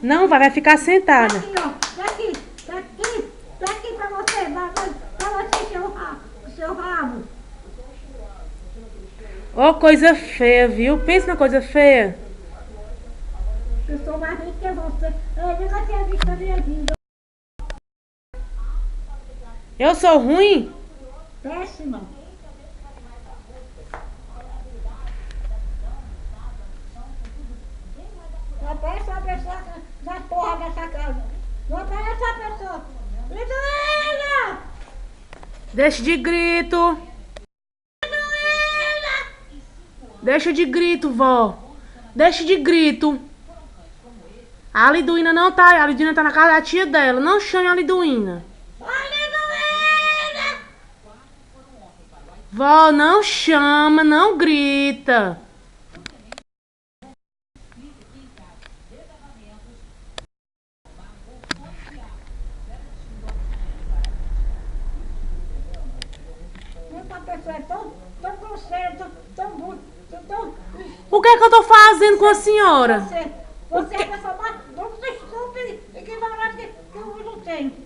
Não, vai ficar sentada. Aqui, ó. Daqui pra você. Pra você, seu rabo. Ô, coisa feia, viu? Pensa na coisa feia. Eu sou mais rica que você. Eu nunca tinha visto a minha vida. Eu sou ruim? Péssima. Não aparece uma pessoa na porra dessa casa. Não aparece uma pessoa. Lidoína! Deixa de grito. Deixa de grito, vó. Deixa de grito. A Liduína não tá. A Liduína tá na casa da tia dela. Não chame a Liduína. Vó, não chama, não grita. Essa pessoa é tão grosseira, tão burra, tão... O que é que eu tô fazendo com a senhora? Você é a pessoa mais estúpida e ignorante que eu não tenho.